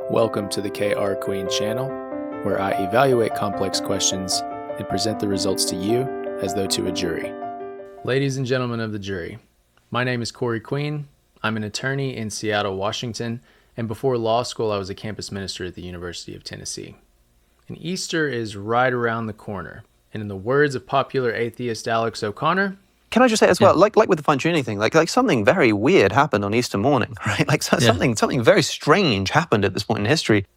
Welcome to the KR Queen channel, where I evaluate complex questions and present the results to you as though to a jury. Ladies and gentlemen of the jury, my name is Corey Queen. I'm an attorney in Seattle, Washington, and before law school I was a campus minister at the University of Tennessee. And Easter is right around the corner, and in the words of popular atheist Alex O'Connor, can I just say as well, like with the Fine Tuning thing, like something very weird happened on Easter morning, right? Like something very strange happened at this point in history.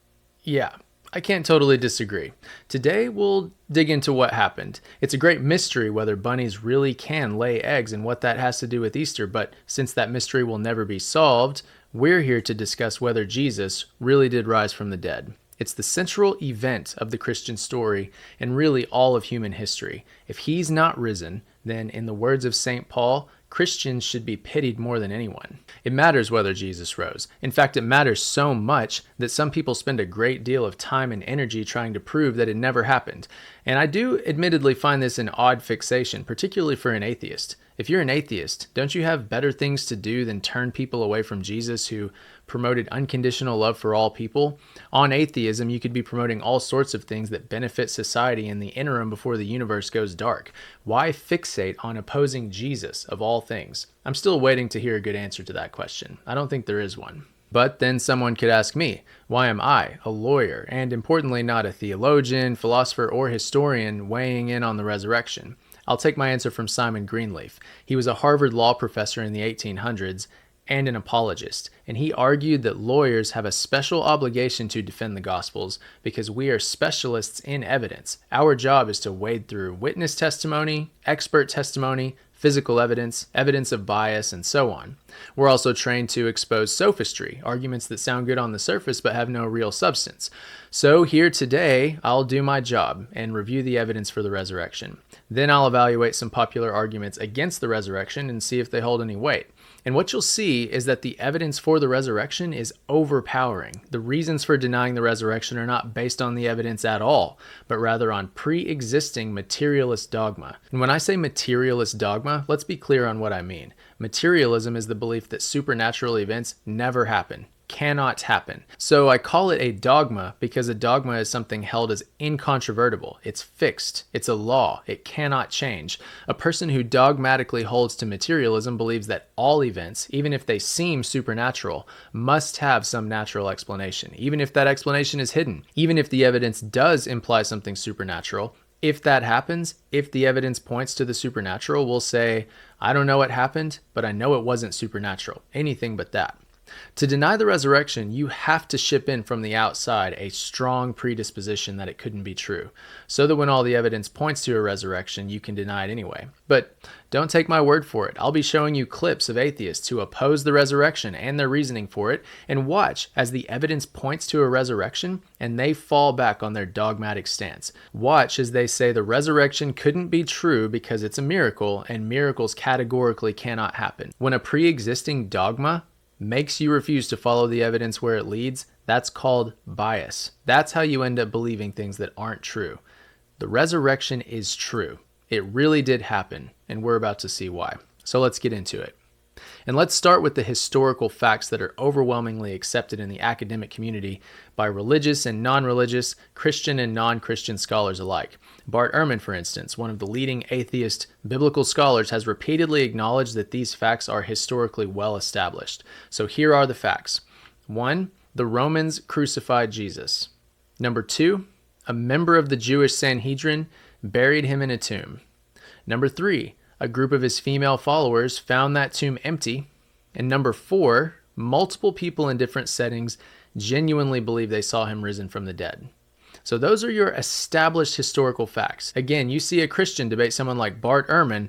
Yeah, I can't totally disagree. Today we'll dig into what happened. It's a great mystery whether bunnies really can lay eggs and what that has to do with Easter, but since that mystery will never be solved, we're here to discuss whether Jesus really did rise from the dead. It's the central event of the Christian story and really all of human history. If he's not risen, then in the words of St. Paul, Christians should be pitied more than anyone. It matters whether Jesus rose. In fact, it matters so much that some people spend a great deal of time and energy trying to prove that it never happened. And I do admittedly find this an odd fixation, particularly for an atheist. If you're an atheist, don't you have better things to do than turn people away from Jesus, who promoted unconditional love for all people? On atheism, you could be promoting all sorts of things that benefit society in the interim before the universe goes dark. Why fixate on opposing Jesus of all things? I'm still waiting to hear a good answer to that question. I don't think there is one. But then someone could ask me, why am I, a lawyer, and importantly not a theologian, philosopher, or historian, weighing in on the resurrection? I'll take my answer from Simon Greenleaf. He was a Harvard law professor in the 1800s and an apologist, and he argued that lawyers have a special obligation to defend the Gospels because we are specialists in evidence. Our job is to wade through witness testimony, expert testimony, physical evidence, evidence of bias, and so on. We're also trained to expose sophistry, arguments that sound good on the surface but have no real substance. So here today, I'll do my job and review the evidence for the resurrection. Then I'll evaluate some popular arguments against the resurrection and see if they hold any weight. And what you'll see is that the evidence for the resurrection is overpowering. The reasons for denying the resurrection are not based on the evidence at all, but rather on pre-existing materialist dogma. And when I say materialist dogma, let's be clear on what I mean. Materialism is the belief that supernatural events never happen. Cannot happen. So I call it a dogma because a dogma is something held as incontrovertible. It's fixed. It's a law. It cannot change. A person who dogmatically holds to materialism believes that all events, even if they seem supernatural, must have some natural explanation, even if that explanation is hidden. Even if the evidence does imply something supernatural, if that happens, if the evidence points to the supernatural, we'll say, I don't know what happened, but I know it wasn't supernatural. Anything but that. To deny the resurrection, you have to ship in from the outside a strong predisposition that it couldn't be true, so that when all the evidence points to a resurrection, you can deny it anyway. But don't take my word for it. I'll be showing you clips of atheists who oppose the resurrection and their reasoning for it, and watch as the evidence points to a resurrection and they fall back on their dogmatic stance. Watch as they say the resurrection couldn't be true because it's a miracle, and miracles categorically cannot happen. When a pre-existing dogma makes you refuse to follow the evidence where it leads, that's called bias. That's how you end up believing things that aren't true. The resurrection is true. It really did happen, and we're about to see why. So let's get into it. And let's start with the historical facts that are overwhelmingly accepted in the academic community by religious and non-religious, Christian and non-Christian scholars alike. Bart Ehrman, for instance, one of the leading atheist biblical scholars, has repeatedly acknowledged that these facts are historically well established. So here are the facts. 1. The Romans crucified Jesus. 2. A member of the Jewish Sanhedrin buried him in a tomb. 3. A group of his female followers found that tomb empty. And 4, multiple people in different settings genuinely believe they saw him risen from the dead. So those are your established historical facts. Again, you see a Christian debate someone like Bart Ehrman,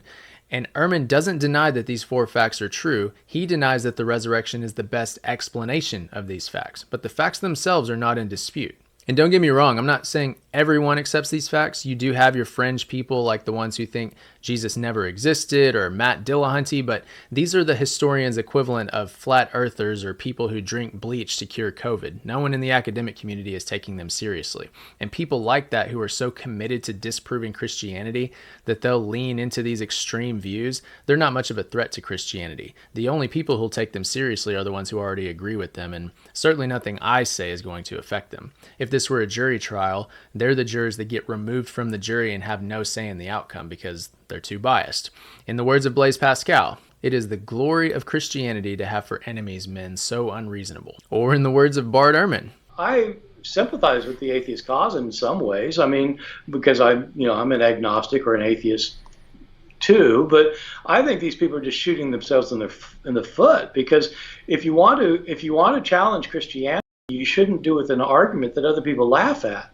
and Ehrman doesn't deny that these 4 facts are true. He denies that the resurrection is the best explanation of these facts. But the facts themselves are not in dispute. And don't get me wrong, I'm not saying everyone accepts these facts. You do have your fringe people like the ones who think Jesus never existed or Matt Dillahunty, but these are the historians' equivalent of flat earthers or people who drink bleach to cure COVID. No one in the academic community is taking them seriously. And people like that who are so committed to disproving Christianity that they'll lean into these extreme views, they're not much of a threat to Christianity. The only people who'll take them seriously are the ones who already agree with them, and certainly nothing I say is going to affect them. If this were a jury trial, they're the jurors that get removed from the jury and have no say in the outcome because they're too biased. In the words of Blaise Pascal, it is the glory of Christianity to have for enemies men so unreasonable. Or in the words of Bart Ehrman, I sympathize with the atheist cause in some ways. I mean, because I'm an agnostic or an atheist too, but I think these people are just shooting themselves in the foot, because if you want to challenge Christianity, you shouldn't do it with an argument that other people laugh at.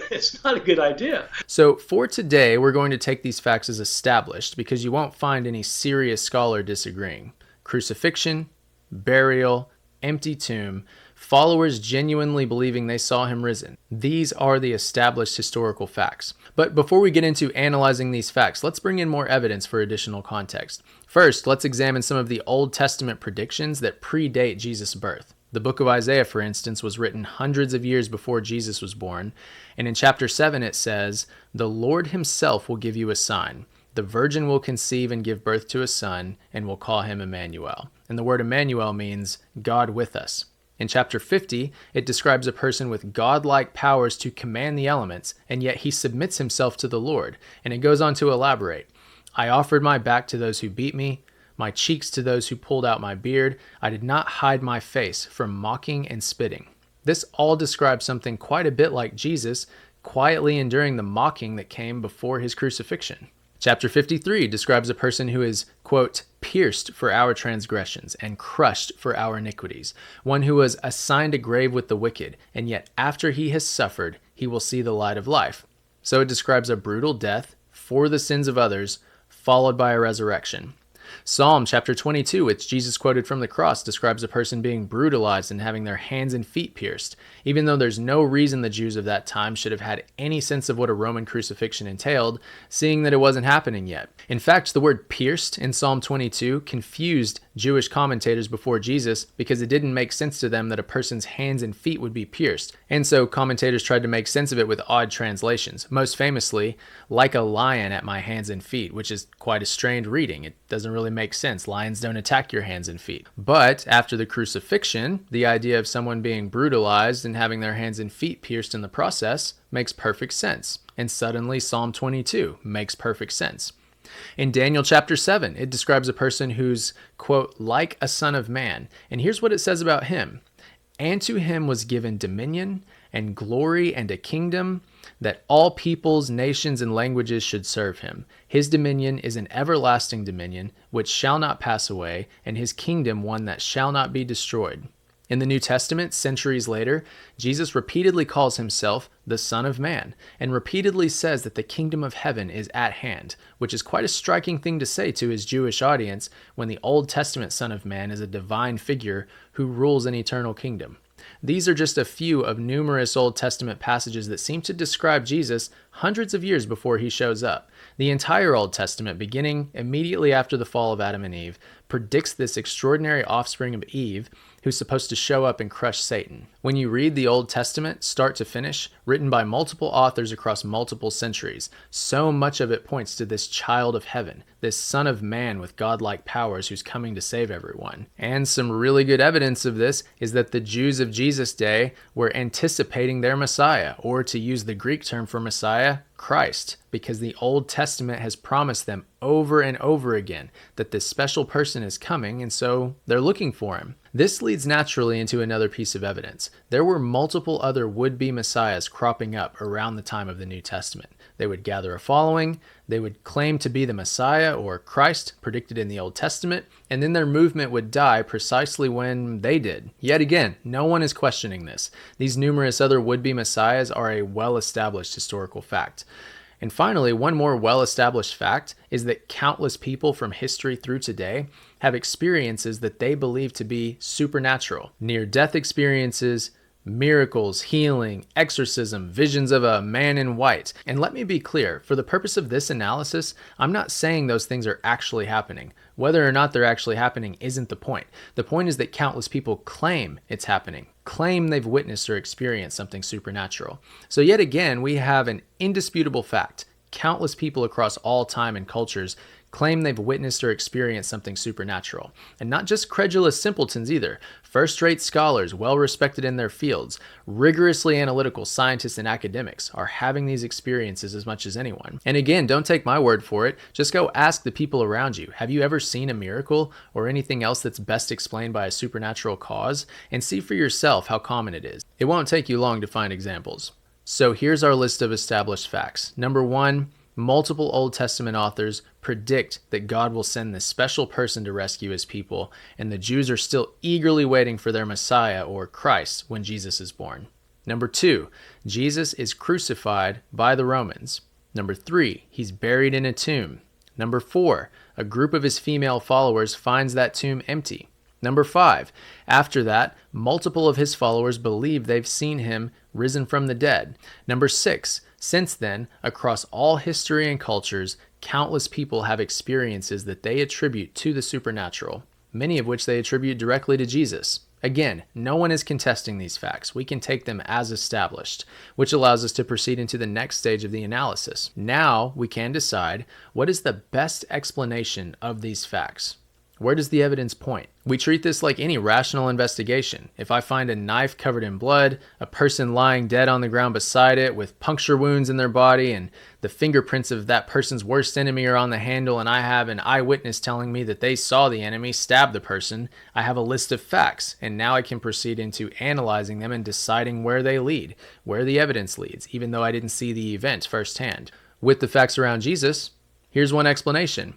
It's not a good idea. So for today, we're going to take these facts as established because you won't find any serious scholar disagreeing. Crucifixion, burial, empty tomb, followers genuinely believing they saw him risen. These are the established historical facts. But before we get into analyzing these facts, let's bring in more evidence for additional context. First, let's examine some of the Old Testament predictions that predate Jesus' birth. The book of Isaiah, for instance, was written hundreds of years before Jesus was born. And in chapter 7, it says, "The Lord himself will give you a sign. The virgin will conceive and give birth to a son, and will call him Emmanuel." And the word Emmanuel means God with us. In chapter 50, it describes a person with godlike powers to command the elements, and yet he submits himself to the Lord. And it goes on to elaborate, "I offered my back to those who beat me, my cheeks to those who pulled out my beard. I did not hide my face from mocking and spitting." This all describes something quite a bit like Jesus quietly enduring the mocking that came before his crucifixion. Chapter 53 describes a person who is, quote, "pierced for our transgressions and crushed for our iniquities," one who was assigned a grave with the wicked, and yet after he has suffered, he will see the light of life. So it describes a brutal death for the sins of others, followed by a resurrection. Psalm chapter 22, which Jesus quoted from the cross, describes a person being brutalized and having their hands and feet pierced, even though there's no reason the Jews of that time should have had any sense of what a Roman crucifixion entailed, seeing that it wasn't happening yet. In fact, the word pierced in Psalm 22 confused Jewish commentators before Jesus because it didn't make sense to them that a person's hands and feet would be pierced. And so commentators tried to make sense of it with odd translations, most famously, "like a lion at my hands and feet," which is quite a strained reading. It doesn't really make sense. Lions don't attack your hands and feet. But after the crucifixion, the idea of someone being brutalized and having their hands and feet pierced in the process makes perfect sense. And suddenly Psalm 22 makes perfect sense. In Daniel chapter 7, it describes a person who's, quote, "like a son of man." And here's what it says about him. "And to him was given dominion and glory and a kingdom, that all peoples, nations, and languages should serve him. His dominion is an everlasting dominion, which shall not pass away, and his kingdom one that shall not be destroyed." In the New Testament, centuries later, Jesus repeatedly calls himself the Son of Man, and repeatedly says that the kingdom of heaven is at hand, which is quite a striking thing to say to his Jewish audience when the Old Testament Son of Man is a divine figure who rules an eternal kingdom. These are just a few of numerous Old Testament passages that seem to describe Jesus hundreds of years before he shows up. The entire Old Testament, beginning immediately after the fall of Adam and Eve, predicts this extraordinary offspring of Eve who's supposed to show up and crush Satan. When you read the Old Testament, start to finish, written by multiple authors across multiple centuries, so much of it points to this child of heaven, this Son of Man with godlike powers who's coming to save everyone. And some really good evidence of this is that the Jews of Jesus' day were anticipating their Messiah, or to use the Greek term for Messiah, Christ, because the Old Testament has promised them over and over again that this special person is coming, and so they're looking for him. This leads naturally into another piece of evidence. There were multiple other would-be messiahs cropping up around the time of the New Testament. They would gather a following, they would claim to be the Messiah or Christ predicted in the Old Testament, and then their movement would die precisely when they did. Yet again, no one is questioning this. These numerous other would-be messiahs are a well-established historical fact. And finally, one more well-established fact is that countless people from history through today have experiences that they believe to be supernatural. Near-death experiences, Miracles, healing, exorcism, visions of a man in white. And let me be clear, for the purpose of this analysis, I'm not saying those things are actually happening. Whether or not they're actually happening isn't the point. The point is that countless people claim it's happening, claim they've witnessed or experienced something supernatural. So yet again, we have an indisputable fact. Countless people across all time and cultures claim they've witnessed or experienced something supernatural. And not just credulous simpletons either. First-rate scholars, well-respected in their fields, rigorously analytical scientists and academics are having these experiences as much as anyone. And again, don't take my word for it. Just go ask the people around you. Have you ever seen a miracle or anything else that's best explained by a supernatural cause? And see for yourself how common it is. It won't take you long to find examples. So here's our list of established facts. Number 1, multiple Old Testament authors predict that God will send this special person to rescue his people, and the Jews are still eagerly waiting for their Messiah or Christ when Jesus is born. Number 2, Jesus is crucified by the Romans. Number 3, he's buried in a tomb. Number 4, a group of his female followers finds that tomb empty. Number 5, after that, multiple of his followers believe they've seen him risen from the dead. Number 6, since then, across all history and cultures, countless people have experiences that they attribute to the supernatural, many of which they attribute directly to Jesus. Again, no one is contesting these facts. We can take them as established, which allows us to proceed into the next stage of the analysis. Now we can decide what is the best explanation of these facts. Where does the evidence point? We treat this like any rational investigation. If I find a knife covered in blood, a person lying dead on the ground beside it with puncture wounds in their body, and the fingerprints of that person's worst enemy are on the handle, and I have an eyewitness telling me that they saw the enemy stab the person, I have a list of facts, and now I can proceed into analyzing them and deciding where they lead, where the evidence leads, even though I didn't see the event firsthand. With the facts around Jesus, here's one explanation.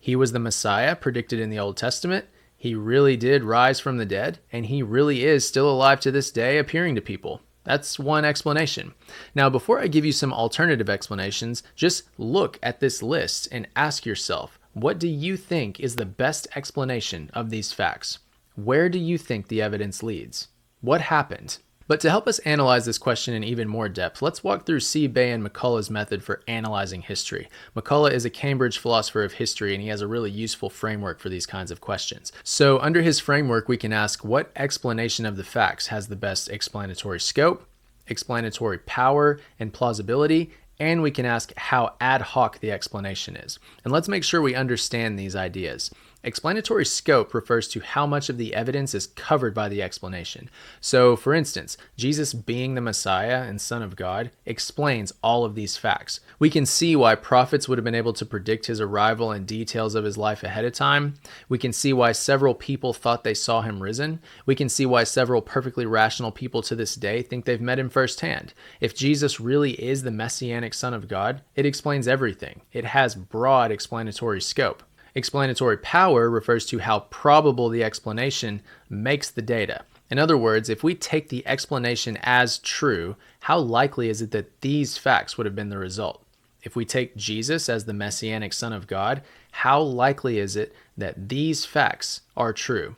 He was the Messiah predicted in the Old Testament. He really did rise from the dead, and he really is still alive to this day, appearing to people. That's one explanation. Now, before I give you some alternative explanations, just look at this list and ask yourself, what do you think is the best explanation of these facts? Where do you think the evidence leads? What happened? But to help us analyze this question in even more depth, let's walk through C. Bay and McCullough's method for analyzing history. McCullough is a Cambridge philosopher of history, and he has a really useful framework for these kinds of questions. So under his framework, we can ask what explanation of the facts has the best explanatory scope, explanatory power, and plausibility, and we can ask how ad hoc the explanation is. And let's make sure we understand these ideas. Explanatory scope refers to how much of the evidence is covered by the explanation. So, for instance, Jesus being the Messiah and Son of God explains all of these facts. We can see why prophets would have been able to predict his arrival and details of his life ahead of time. We can see why several people thought they saw him risen. We can see why several perfectly rational people to this day think they've met him firsthand. If Jesus really is the Messianic Son of God, it explains everything. It has broad explanatory scope. Explanatory power refers to how probable the explanation makes the data. In other words, if we take the explanation as true, how likely is it that these facts would have been the result? If we take Jesus as the Messianic Son of God, how likely is it that these facts are true?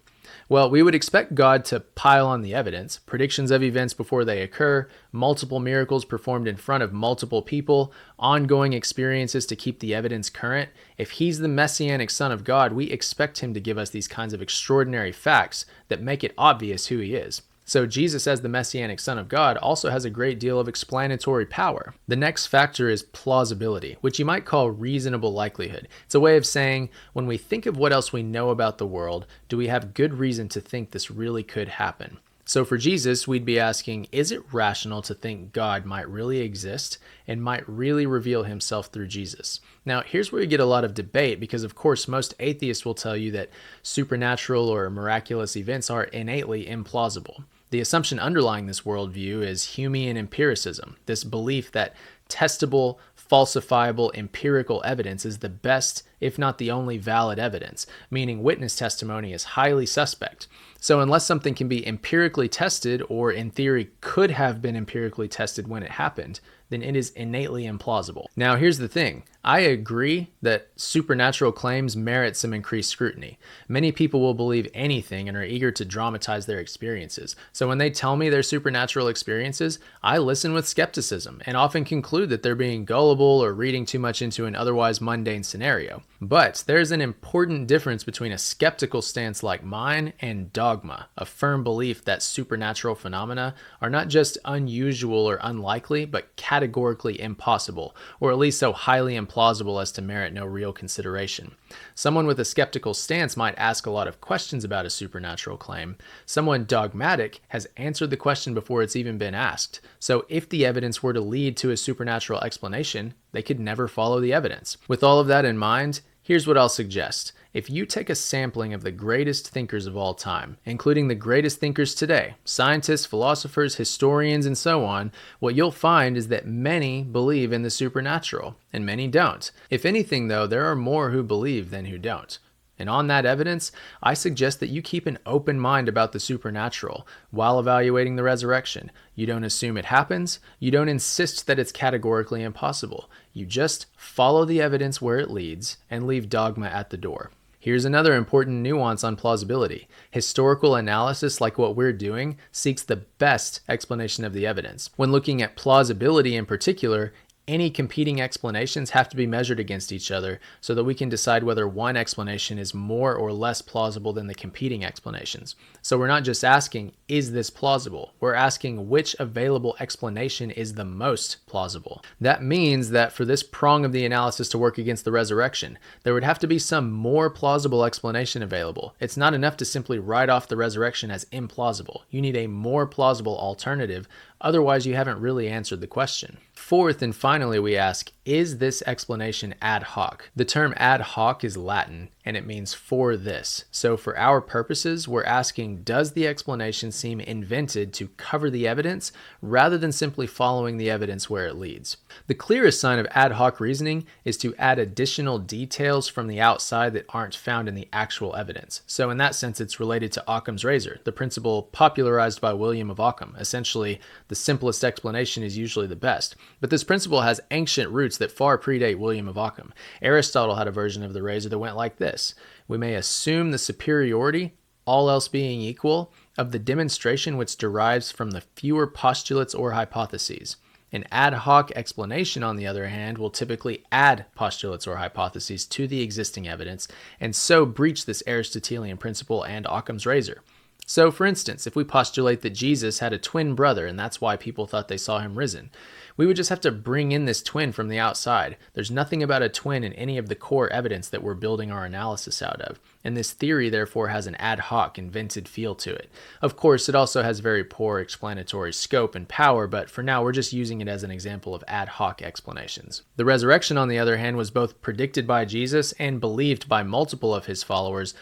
Well, we would expect God to pile on the evidence, predictions of events before they occur, multiple miracles performed in front of multiple people, ongoing experiences to keep the evidence current. If he's the Messianic Son of God, we expect him to give us these kinds of extraordinary facts that make it obvious who he is. So Jesus as the Messianic Son of God also has a great deal of explanatory power. The next factor is plausibility, which you might call reasonable likelihood. It's a way of saying, when we think of what else we know about the world, do we have good reason to think this really could happen? So for Jesus, we'd be asking, is it rational to think God might really exist and might really reveal himself through Jesus? Now, here's where we get a lot of debate because, of course, most atheists will tell you that supernatural or miraculous events are innately implausible. The assumption underlying this worldview is Humean empiricism, this belief that testable, falsifiable, empirical evidence is the best, if not the only valid evidence, meaning witness testimony is highly suspect. So unless something can be empirically tested, or in theory could have been empirically tested when it happened, then it is innately implausible. Now here's the thing. I agree that supernatural claims merit some increased scrutiny. Many people will believe anything and are eager to dramatize their experiences. So when they tell me their supernatural experiences, I listen with skepticism and often conclude that they're being gullible or reading too much into an otherwise mundane scenario. But there's an important difference between a skeptical stance like mine and dogma, a firm belief that supernatural phenomena are not just unusual or unlikely, but categorically impossible, or at least so highly implausible as to merit no real consideration. Someone with a skeptical stance might ask a lot of questions about a supernatural claim. Someone dogmatic has answered the question before it's even been asked. So if the evidence were to lead to a supernatural explanation, they could never follow the evidence. With all of that in mind, here's what I'll suggest. If you take a sampling of the greatest thinkers of all time, including the greatest thinkers today, scientists, philosophers, historians, and so on, what you'll find is that many believe in the supernatural, and many don't. If anything, though, there are more who believe than who don't. And on that evidence, I suggest that you keep an open mind about the supernatural while evaluating the resurrection. You don't assume it happens. You don't insist that it's categorically impossible. You just follow the evidence where it leads and leave dogma at the door. Here's another important nuance on plausibility. Historical analysis, like what we're doing, seeks the best explanation of the evidence. When looking at plausibility in particular, any competing explanations have to be measured against each other so that we can decide whether one explanation is more or less plausible than the competing explanations. So we're not just asking, is this plausible? We're asking which available explanation is the most plausible. That means that for this prong of the analysis to work against the resurrection, there would have to be some more plausible explanation available. It's not enough to simply write off the resurrection as implausible. You need a more plausible alternative. Otherwise, you haven't really answered the question. Fourth and finally, we ask, is this explanation ad hoc? The term ad hoc is Latin, and it means for this. So for our purposes, we're asking, does the explanation seem invented to cover the evidence rather than simply following the evidence where it leads? The clearest sign of ad hoc reasoning is to add additional details from the outside that aren't found in the actual evidence. So in that sense, it's related to Occam's razor, the principle popularized by William of Ockham. Essentially, the simplest explanation is usually the best. But this principle has ancient roots that far predate William of Ockham. Aristotle had a version of the razor that went like this. We may assume the superiority, all else being equal, of the demonstration which derives from the fewer postulates or hypotheses. An ad hoc explanation, on the other hand, will typically add postulates or hypotheses to the existing evidence, and so breach this Aristotelian principle and Occam's razor. So, for instance, if we postulate that Jesus had a twin brother and that's why people thought they saw him risen, we would just have to bring in this twin from the outside. There's nothing about a twin in any of the core evidence that we're building our analysis out of, and this theory therefore has an ad hoc, invented feel to it. Of course, it also has very poor explanatory scope and power, but for now we're just using it as an example of ad hoc explanations. The resurrection, on the other hand, was both predicted by Jesus and believed by multiple of his followers,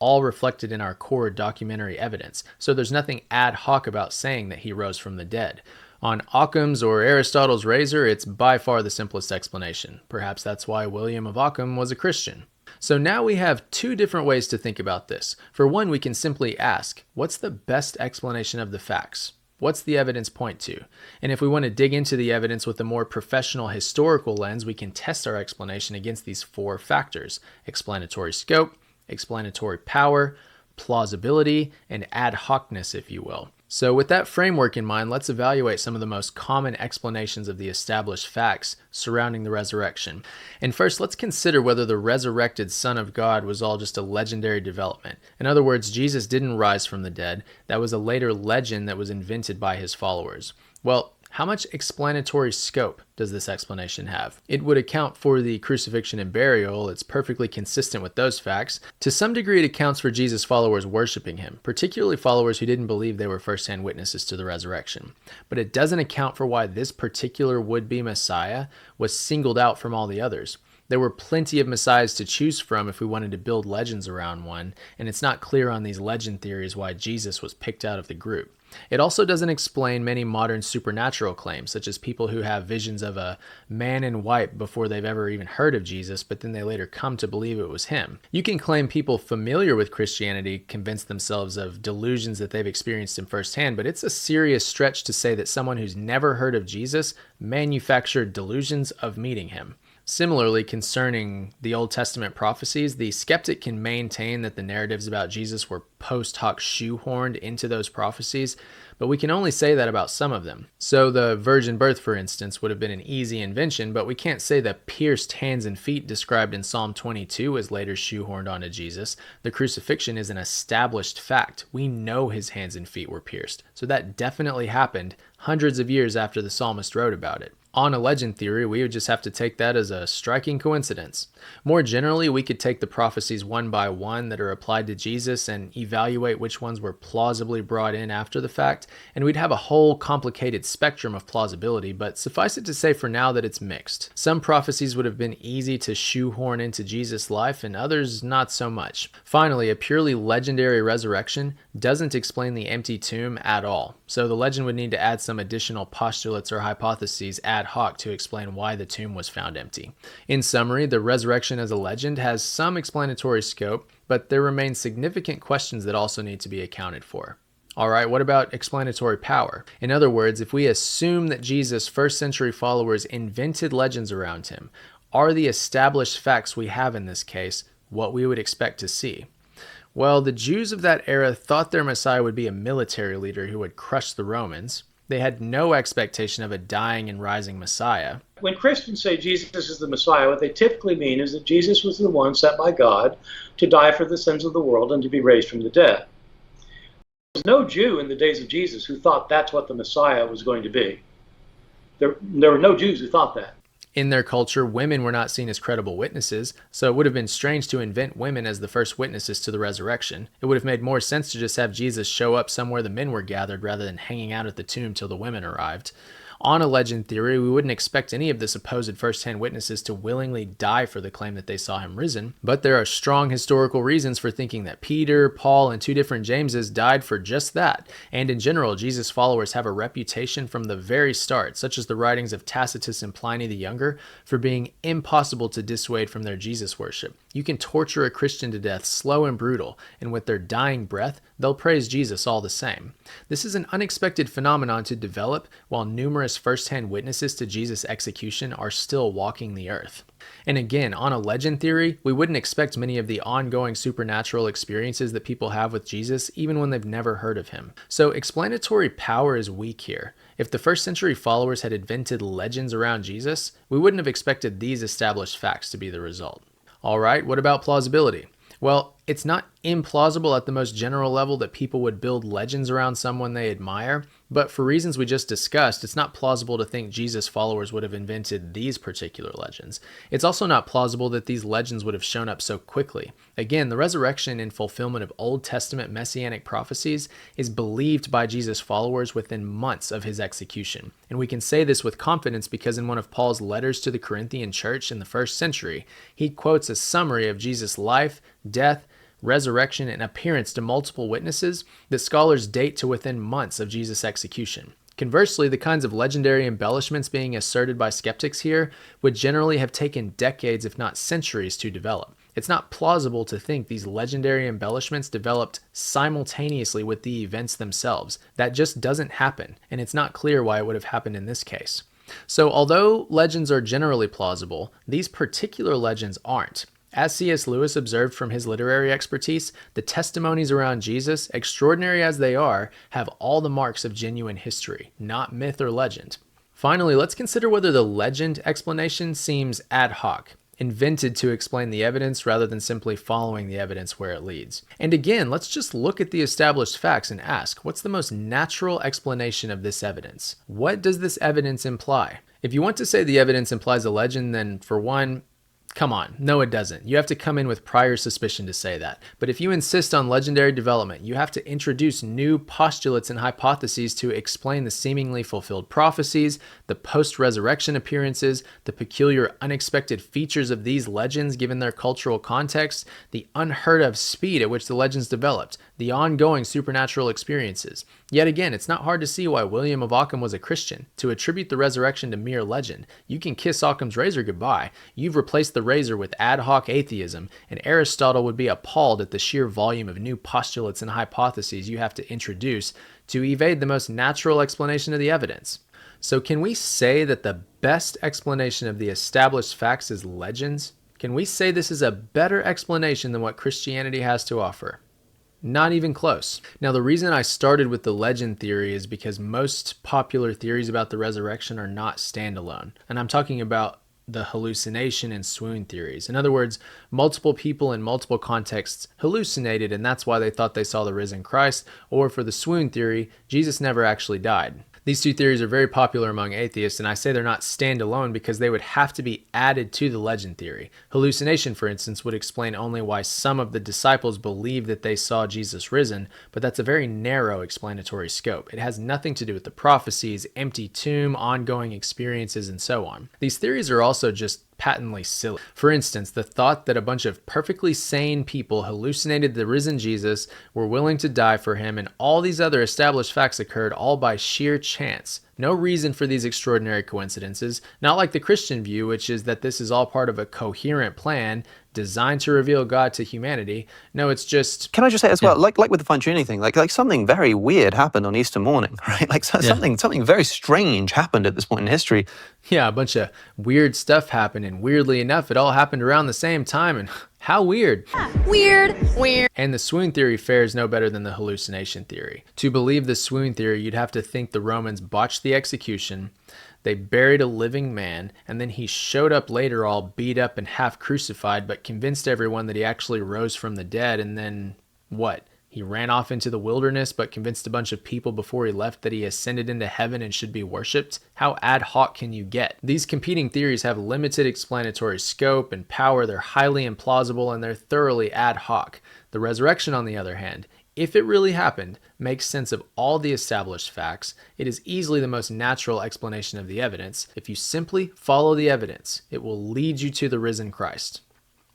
all reflected in our core documentary evidence. So there's nothing ad hoc about saying that he rose from the dead. On Occam's or Aristotle's razor, it's by far the simplest explanation. Perhaps that's why William of Ockham was a Christian. So now we have two different ways to think about this. For one, we can simply ask, what's the best explanation of the facts? What's the evidence point to? And if we want to dig into the evidence with a more professional historical lens, we can test our explanation against these four factors: explanatory scope, explanatory power, plausibility, and ad hocness, if you will. So with that framework in mind, let's evaluate some of the most common explanations of the established facts surrounding the resurrection. And first, let's consider whether the resurrected Son of God was all just a legendary development. In other words, Jesus didn't rise from the dead. That was a later legend that was invented by his followers. Well, how much explanatory scope does this explanation have? It would account for the crucifixion and burial. It's perfectly consistent with those facts. To some degree, it accounts for Jesus' followers worshiping him, particularly followers who didn't believe they were first-hand witnesses to the resurrection. But it doesn't account for why this particular would-be Messiah was singled out from all the others. There were plenty of messiahs to choose from if we wanted to build legends around one, and it's not clear on these legend theories why Jesus was picked out of the group. It also doesn't explain many modern supernatural claims, such as people who have visions of a man in white before they've ever even heard of Jesus, but then they later come to believe it was him. You can claim people familiar with Christianity convince themselves of delusions that they've experienced him firsthand, but it's a serious stretch to say that someone who's never heard of Jesus manufactured delusions of meeting him. Similarly, concerning the Old Testament prophecies, the skeptic can maintain that the narratives about Jesus were post hoc shoehorned into those prophecies, but we can only say that about some of them. So the virgin birth, for instance, would have been an easy invention, but we can't say the pierced hands and feet described in Psalm 22 was later shoehorned onto Jesus. The crucifixion is an established fact. We know his hands and feet were pierced, so that definitely happened hundreds of years after the psalmist wrote about it. On a legend theory, we would just have to take that as a striking coincidence. More generally, we could take the prophecies one by one that are applied to Jesus and evaluate which ones were plausibly brought in after the fact, and we'd have a whole complicated spectrum of plausibility, but suffice it to say for now that it's mixed. Some prophecies would have been easy to shoehorn into Jesus' life, and others not so much. Finally, a purely legendary resurrection doesn't explain the empty tomb at all, so the legend would need to add some additional postulates or hypotheses ad hoc to explain why the tomb was found empty. In summary, the resurrection as a legend has some explanatory scope, but there remain significant questions that also need to be accounted for. All right, what about explanatory power? In other words, if we assume that Jesus' first century followers invented legends around him, are the established facts we have in this case what we would expect to see? Well, the Jews of that era thought their Messiah would be a military leader who would crush the Romans. They had no expectation of a dying and rising Messiah. When Christians say Jesus is the Messiah, what they typically mean is that Jesus was the one set by God to die for the sins of the world and to be raised from the dead. There was no Jew in the days of Jesus who thought that's what the Messiah was going to be. There were no Jews who thought that. In their culture, women were not seen as credible witnesses, so it would have been strange to invent women as the first witnesses to the resurrection. It would have made more sense to just have Jesus show up somewhere the men were gathered rather than hanging out at the tomb till the women arrived. On a legend theory, we wouldn't expect any of the supposed first-hand witnesses to willingly die for the claim that they saw him risen, but there are strong historical reasons for thinking that Peter, Paul, and 2 different Jameses died for just that. And in general, Jesus' followers have a reputation from the very start, such as the writings of Tacitus and Pliny the Younger, for being impossible to dissuade from their Jesus worship. You can torture a Christian to death slow and brutal, and with their dying breath, they'll praise Jesus all the same. This is an unexpected phenomenon to develop while numerous first-hand witnesses to Jesus' execution are still walking the earth. And again, on a legend theory, we wouldn't expect many of the ongoing supernatural experiences that people have with Jesus, even when they've never heard of him. So explanatory power is weak here. If the first century followers had invented legends around Jesus, we wouldn't have expected these established facts to be the result. All right, what about plausibility? Well, it's not implausible at the most general level that people would build legends around someone they admire, but for reasons we just discussed, it's not plausible to think Jesus' followers would have invented these particular legends. It's also not plausible that these legends would have shown up so quickly. Again, the resurrection and fulfillment of Old Testament messianic prophecies is believed by Jesus' followers within months of his execution. And we can say this with confidence because in one of Paul's letters to the Corinthian church in the first century, he quotes a summary of Jesus' life, death, resurrection, and appearance to multiple witnesses that scholars date to within months of Jesus' execution. Conversely, the kinds of legendary embellishments being asserted by skeptics here would generally have taken decades, if not centuries, to develop. It's not plausible to think these legendary embellishments developed simultaneously with the events themselves. That just doesn't happen, and it's not clear why it would have happened in this case. So although legends are generally plausible, these particular legends aren't. As C.S. Lewis observed from his literary expertise, the testimonies around Jesus, extraordinary as they are, have all the marks of genuine history, not myth or legend. Finally, let's consider whether the legend explanation seems ad hoc, invented to explain the evidence rather than simply following the evidence where it leads. And again, let's just look at the established facts and ask, what's the most natural explanation of this evidence? What does this evidence imply? If you want to say the evidence implies a legend, then for one, Come on, no it doesn't. You have to come in with prior suspicion to say that. But if you insist on legendary development, you have to introduce new postulates and hypotheses to explain the seemingly fulfilled prophecies, the post-resurrection appearances, the peculiar unexpected features of these legends given their cultural context, the unheard of speed at which the legends developed, the ongoing supernatural experiences. Yet again, it's not hard to see why William of Ockham was a Christian. To attribute the resurrection to mere legend, you can kiss Occam's razor goodbye. You've replaced the razor with ad hoc atheism, and Aristotle would be appalled at the sheer volume of new postulates and hypotheses you have to introduce to evade the most natural explanation of the evidence. So can we say that the best explanation of the established facts is legends? Can we say this is a better explanation than what Christianity has to offer? Not even close. Now, the reason I started with the legend theory is because most popular theories about the resurrection are not standalone. And I'm talking about the hallucination and swoon theories. In other words, multiple people in multiple contexts hallucinated, and that's why they thought they saw the risen Christ. Or for the swoon theory, Jesus never actually died. These two theories are very popular among atheists, and I say they're not standalone because they would have to be added to the legend theory. Hallucination, for instance, would explain only why some of the disciples believed that they saw Jesus risen, but that's a very narrow explanatory scope. It has nothing to do with the prophecies, empty tomb, ongoing experiences, and so on. These theories are also just patently silly. For instance, the thought that a bunch of perfectly sane people hallucinated the risen Jesus, were willing to die for him, and all these other established facts occurred all by sheer chance. No reason for these extraordinary coincidences, not like the Christian view, which is that this is all part of a coherent plan designed to reveal God to humanity. No, it's just... Can I just say as well, like with the fine-tuning thing, like something very weird happened on Easter morning, right? Like something very strange happened at this point in history. Yeah, a bunch of weird stuff happened, and weirdly enough, it all happened around the same time, and how weird. Weird. And the swoon theory fares no better than the hallucination theory. To believe the swoon theory, you'd have to think the Romans botched the execution, they buried a living man, and then he showed up later all beat up and half crucified, but convinced everyone that he actually rose from the dead, and then what? He ran off into the wilderness, but convinced a bunch of people before he left that he ascended into heaven and should be worshipped? How ad hoc can you get? These competing theories have limited explanatory scope and power, they're highly implausible, and they're thoroughly ad hoc. The resurrection, on the other hand, if it really happened, makes sense of all the established facts. It is easily the most natural explanation of the evidence. If you simply follow the evidence, it will lead you to the risen Christ.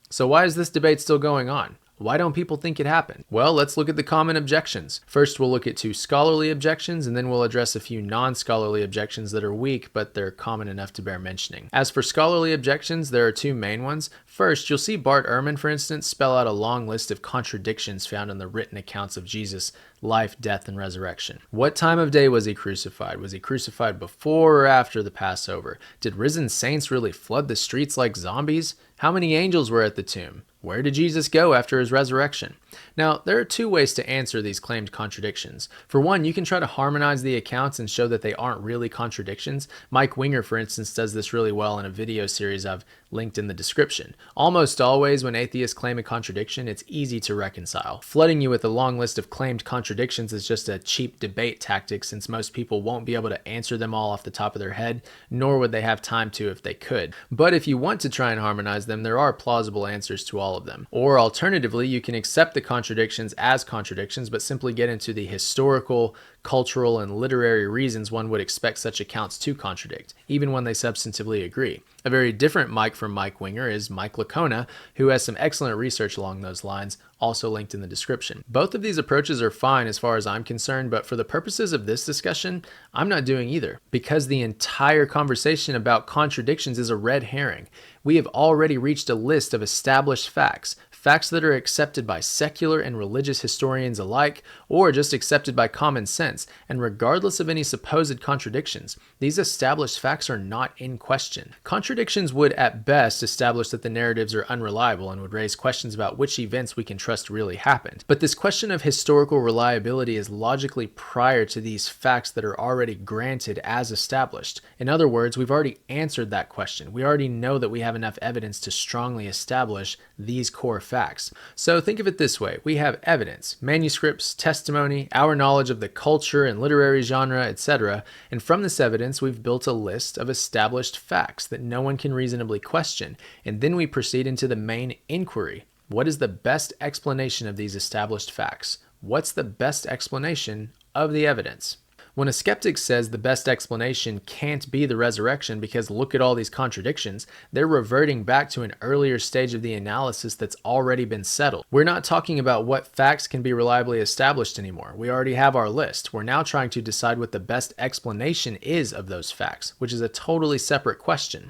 So why is this debate still going on? Why don't people think it happened? Well, let's look at the common objections. First, we'll look at two scholarly objections, and then we'll address a few non-scholarly objections that are weak, but they're common enough to bear mentioning. As for scholarly objections, there are two main ones. First, you'll see Bart Ehrman, for instance, spell out a long list of contradictions found in the written accounts of Jesus' life, death, and resurrection. What time of day was he crucified? Was he crucified before or after the Passover? Did risen saints really flood the streets like zombies? How many angels were at the tomb? Where did Jesus go after his resurrection? Now, there are two ways to answer these claimed contradictions. For one, you can try to harmonize the accounts and show that they aren't really contradictions. Mike Winger, for instance, does this really well in a video series I've linked in the description. Almost always when atheists claim a contradiction, it's easy to reconcile. Flooding you with a long list of claimed contradictions is just a cheap debate tactic, since most people won't be able to answer them all off the top of their head, nor would they have time to if they could. But if you want to try and harmonize them, there are plausible answers to all of them. Or alternatively, you can accept the contradictions as contradictions, but simply get into the historical, cultural, and literary reasons one would expect such accounts to contradict, even when they substantively agree. A very different Mike from Mike Winger is Mike Lacona, who has some excellent research along those lines, also linked in the description. Both of these approaches are fine as far as I'm concerned, but for the purposes of this discussion, I'm not doing either, because the entire conversation about contradictions is a red herring. We have already reached a list of established facts that are accepted by secular and religious historians alike, or just accepted by common sense, and regardless of any supposed contradictions, these established facts are not in question. Contradictions would at best establish that the narratives are unreliable and would raise questions about which events we can trust really happened. But this question of historical reliability is logically prior to these facts that are already granted as established. In other words, we've already answered that question. We already know that we have enough evidence to strongly establish these core facts. facts. So think of it this way. We have evidence, manuscripts, testimony, our knowledge of the culture and literary genre, etc. And from this evidence, we've built a list of established facts that no one can reasonably question. And then we proceed into the main inquiry. What is the best explanation of these established facts? What's the best explanation of the evidence? When a skeptic says the best explanation can't be the resurrection because look at all these contradictions, they're reverting back to an earlier stage of the analysis that's already been settled. We're not talking about what facts can be reliably established anymore. We already have our list. We're now trying to decide what the best explanation is of those facts, which is a totally separate question.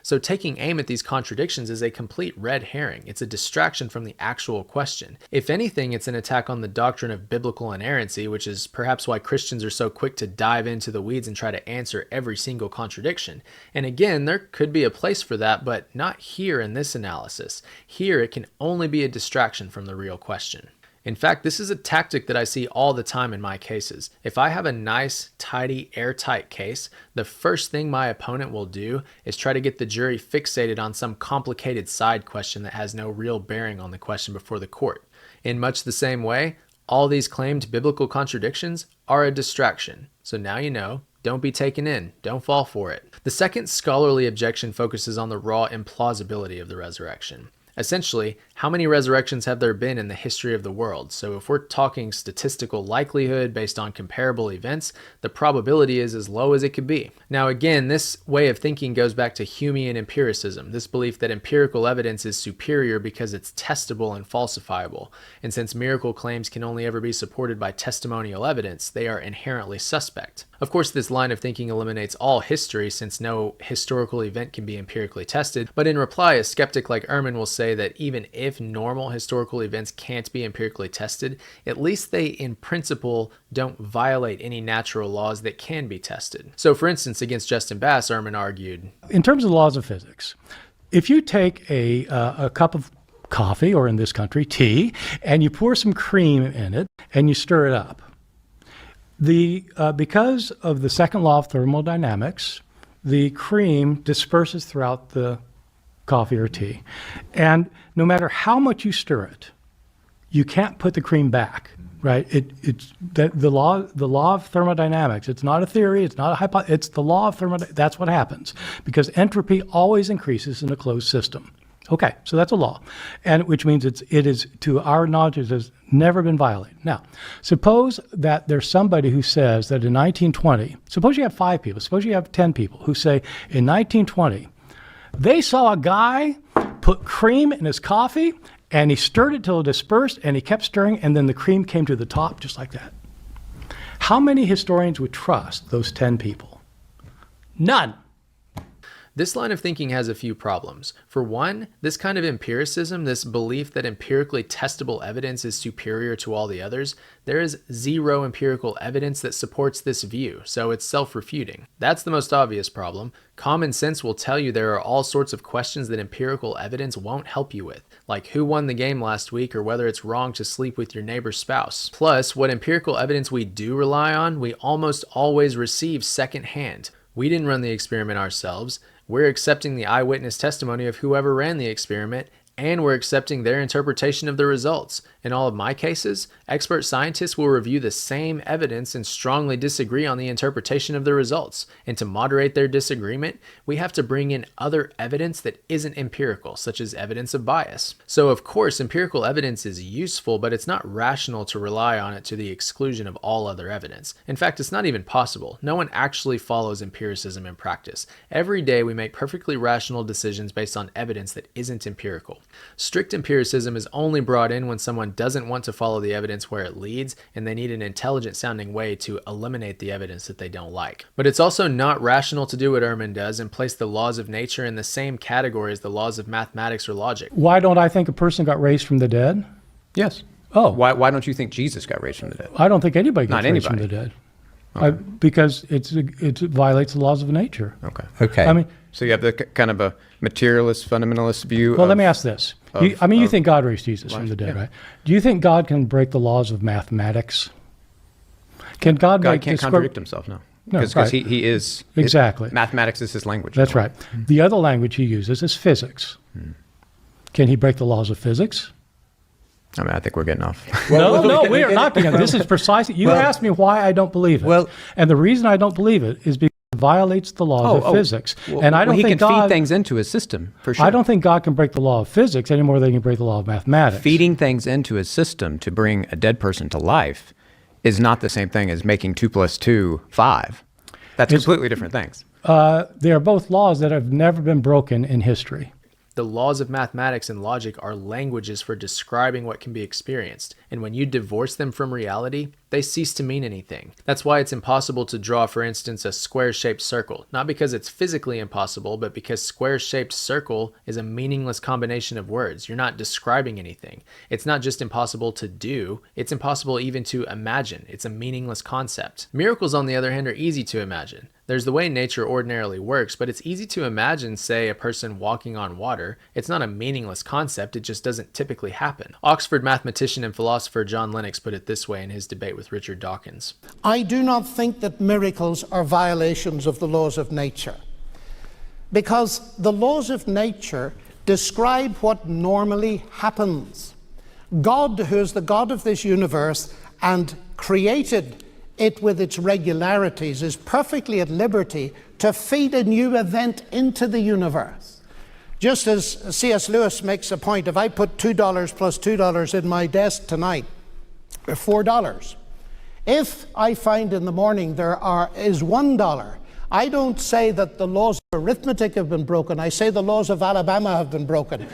So taking aim at these contradictions is a complete red herring. It's a distraction from the actual question. If anything, it's an attack on the doctrine of biblical inerrancy, which is perhaps why Christians are so quick to dive into the weeds and try to answer every single contradiction. And again, there could be a place for that, but not here in this analysis. Here, it can only be a distraction from the real question. In fact, this is a tactic that I see all the time in my cases. If I have a nice, tidy, airtight case, the first thing my opponent will do is try to get the jury fixated on some complicated side question that has no real bearing on the question before the court. In much the same way, all these claimed biblical contradictions are a distraction. So now you know, don't be taken in, don't fall for it. The second scholarly objection focuses on the raw implausibility of the resurrection. Essentially, how many resurrections have there been in the history of the world? So if we're talking statistical likelihood based on comparable events, the probability is as low as it could be. Now again, this way of thinking goes back to Humean empiricism, this belief that empirical evidence is superior because it's testable and falsifiable. And since miracle claims can only ever be supported by testimonial evidence, they are inherently suspect. Of course, this line of thinking eliminates all history since no historical event can be empirically tested, but in reply, a skeptic like Ehrman will say that even if normal historical events can't be empirically tested, at least they in principle don't violate any natural laws that can be tested. So for instance, against Justin Bass, Ehrman argued, in terms of the laws of physics, if you take a cup of coffee, or in this country, tea, and you pour some cream in it and you stir it up, because of the second law of thermodynamics, the cream disperses throughout the coffee or tea. And no matter how much you stir it, you can't put the cream back, right? It's the law of thermodynamics. It's not a theory, it's not a hypothesis, it's the law of thermodynamics. That's what happens because entropy always increases in a closed system. Okay, so that's a law, and which means it is, to our knowledge, it has never been violated. Now, suppose that there's somebody who says that in 1920, suppose you have 5 people, suppose you have 10 people who say in 1920, they saw a guy put cream in his coffee and he stirred it till it dispersed and he kept stirring and then the cream came to the top just like that. How many historians would trust those 10 people? None. This line of thinking has a few problems. For one, this kind of empiricism, this belief that empirically testable evidence is superior to all the others, there is zero empirical evidence that supports this view, so it's self-refuting. That's the most obvious problem. Common sense will tell you there are all sorts of questions that empirical evidence won't help you with, like who won the game last week or whether it's wrong to sleep with your neighbor's spouse. Plus, what empirical evidence we do rely on, we almost always receive secondhand. We didn't run the experiment ourselves. We're accepting the eyewitness testimony of whoever ran the experiment, and we're accepting their interpretation of the results. In all of my cases, expert scientists will review the same evidence and strongly disagree on the interpretation of the results. And to moderate their disagreement, we have to bring in other evidence that isn't empirical, such as evidence of bias. So of course, empirical evidence is useful, but it's not rational to rely on it to the exclusion of all other evidence. In fact, it's not even possible. No one actually follows empiricism in practice. Every day we make perfectly rational decisions based on evidence that isn't empirical. Strict empiricism is only brought in when someone doesn't want to follow the evidence where it leads and they need an intelligent sounding way to eliminate the evidence that they don't like. But it's also not rational to do what Ehrman does and place the laws of nature in the same category as the laws of mathematics or logic. Why don't I think a person got raised from the dead? Yes. Oh. Why don't you think Jesus got raised from the dead? I don't think anybody gets Not raised from anybody. the dead. Okay. Because it violates the laws of nature. Okay. Okay. I mean, So you have the kind of a materialist, fundamentalist view. well, let me ask this. You think God raised Jesus from the dead, yeah. right? Do you think God can break the laws of mathematics? Can God God make can't contradict himself, no. No, Because right. he is... Exactly. Mathematics is his language. That's right. The other language he uses is physics. Can he break the laws of physics? I mean, I think we're getting off. No, we are not getting. This is precisely. You asked me why I don't believe it. Well, and the reason I don't believe it is because it violates the laws of physics. And I don't he think can God, feed things into his system, for sure. I don't think God can break the law of physics any more than he can break the law of mathematics. Feeding things into his system to bring a dead person to life is not the same thing as making 2 + 2 5. That's completely different things. They are both laws that have never been broken in history. The laws of mathematics and logic are languages for describing what can be experienced, and when you divorce them from reality, they cease to mean anything. That's why it's impossible to draw, for instance, a square-shaped circle. Not because it's physically impossible, but because square-shaped circle is a meaningless combination of words. You're not describing anything. It's not just impossible to do, it's impossible even to imagine. It's a meaningless concept. Miracles, on the other hand, are easy to imagine. There's the way nature ordinarily works, but it's easy to imagine, say, a person walking on water. It's not a meaningless concept, it just doesn't typically happen. Oxford mathematician and philosopher John Lennox put it this way in his debate with Richard Dawkins. I do not think that miracles are violations of the laws of nature, because the laws of nature describe what normally happens. God, who is the God of this universe and created it with its regularities, is perfectly at liberty to feed a new event into the universe. Just as C.S. Lewis makes a point, if I put $2 plus $2 in my desk tonight, $4. If I find in the morning is $1, I don't say that the laws of arithmetic have been broken. I say the laws of Alabama have been broken.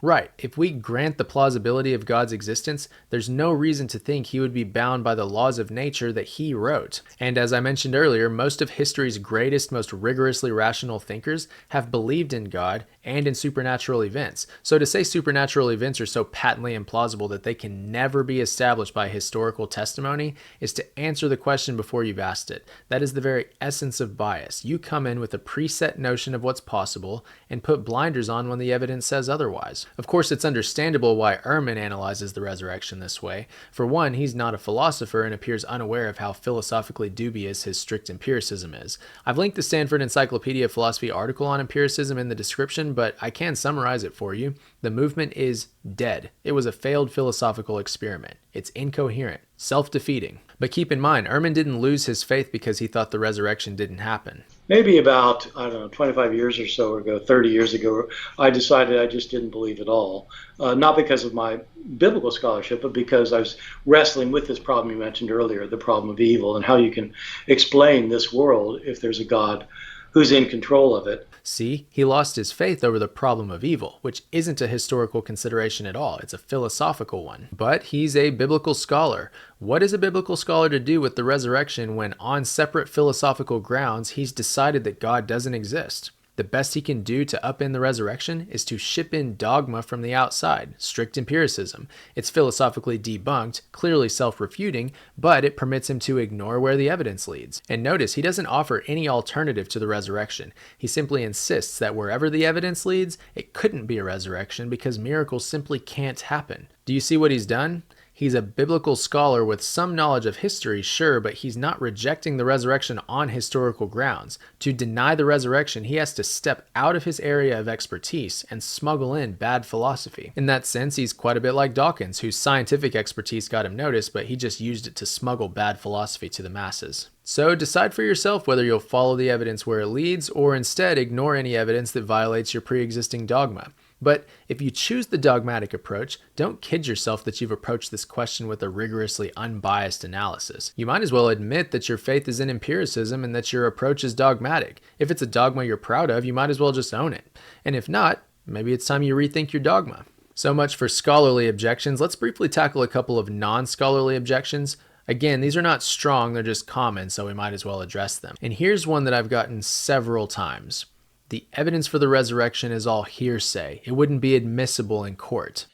Right. If we grant the plausibility of God's existence, there's no reason to think he would be bound by the laws of nature that he wrote. And as I mentioned earlier, most of history's greatest, most rigorously rational thinkers have believed in God and in supernatural events. So to say supernatural events are so patently implausible that they can never be established by historical testimony is to answer the question before you've asked it. That is the very essence of bias. You come in with a preset notion of what's possible and put blinders on when the evidence says otherwise. Of course, it's understandable why Ehrman analyzes the resurrection this way. For one, he's not a philosopher and appears unaware of how philosophically dubious his strict empiricism is. I've linked the Stanford Encyclopedia of Philosophy article on empiricism in the description, but I can summarize it for you. The movement is dead. It was a failed philosophical experiment. It's incoherent, self-defeating. But keep in mind, Ehrman didn't lose his faith because he thought the resurrection didn't happen. Maybe about, 25 years or so ago, 30 years ago, I decided I just didn't believe at all. Not because of my biblical scholarship, but because I was wrestling with this problem you mentioned earlier, the problem of evil, and how you can explain this world if there's a God who's in control of it. See, he lost his faith over the problem of evil, which isn't a historical consideration at all. It's a philosophical one. But he's a biblical scholar. What is a biblical scholar to do with the resurrection when, on separate philosophical grounds, he's decided that God doesn't exist? The best he can do to upend the resurrection is to ship in dogma from the outside, strict empiricism. It's philosophically debunked, clearly self-refuting, but it permits him to ignore where the evidence leads. And notice, he doesn't offer any alternative to the resurrection. He simply insists that wherever the evidence leads, it couldn't be a resurrection because miracles simply can't happen. Do you see what he's done? He's a biblical scholar with some knowledge of history, sure, but he's not rejecting the resurrection on historical grounds. To deny the resurrection, he has to step out of his area of expertise and smuggle in bad philosophy. In that sense, he's quite a bit like Dawkins, whose scientific expertise got him noticed, but he just used it to smuggle bad philosophy to the masses. So decide for yourself whether you'll follow the evidence where it leads, or instead ignore any evidence that violates your pre-existing dogma. But if you choose the dogmatic approach, don't kid yourself that you've approached this question with a rigorously unbiased analysis. You might as well admit that your faith is in empiricism and that your approach is dogmatic. If it's a dogma you're proud of, you might as well just own it. And if not, maybe it's time you rethink your dogma. So much for scholarly objections. Let's briefly tackle a couple of non-scholarly objections. Again, these are not strong, they're just common, so we might as well address them. And here's one that I've gotten several times. The evidence for the resurrection is all hearsay. It wouldn't be admissible in court.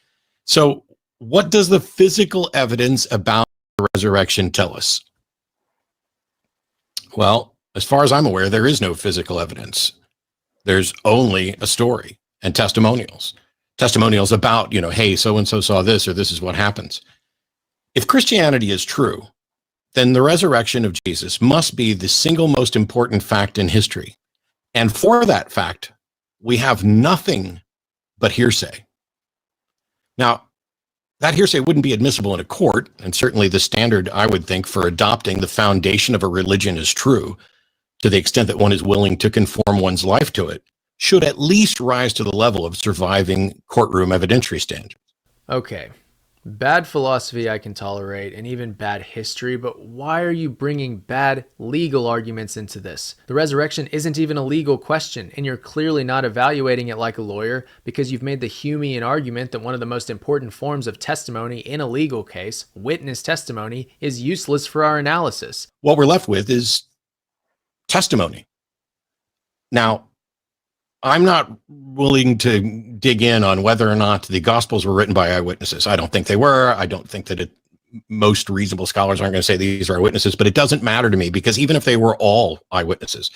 So what does the physical evidence about the resurrection tell us? Well, as far as I'm aware, there is no physical evidence. There's only a story and testimonials. Testimonials about, hey, so-and-so saw this, or this is what happens. If Christianity is true, then the resurrection of Jesus must be the single most important fact in history. And for that fact, we have nothing but hearsay. Now, that hearsay wouldn't be admissible in a court, and certainly the standard, I would think, for adopting the foundation of a religion is true, to the extent that one is willing to conform one's life to it, should at least rise to the level of surviving courtroom evidentiary standards. Okay. Bad philosophy I can tolerate, and even bad history, but why are you bringing bad legal arguments into this? The resurrection isn't even a legal question, and you're clearly not evaluating it like a lawyer because you've made the Humean argument that one of the most important forms of testimony in a legal case, witness testimony, is useless for our analysis. What we're left with is testimony. Now, I'm not willing to dig in on whether or not the Gospels were written by eyewitnesses. I don't think they were. I don't think that most reasonable scholars aren't going to say these are eyewitnesses, but it doesn't matter to me because even if they were all eyewitnesses,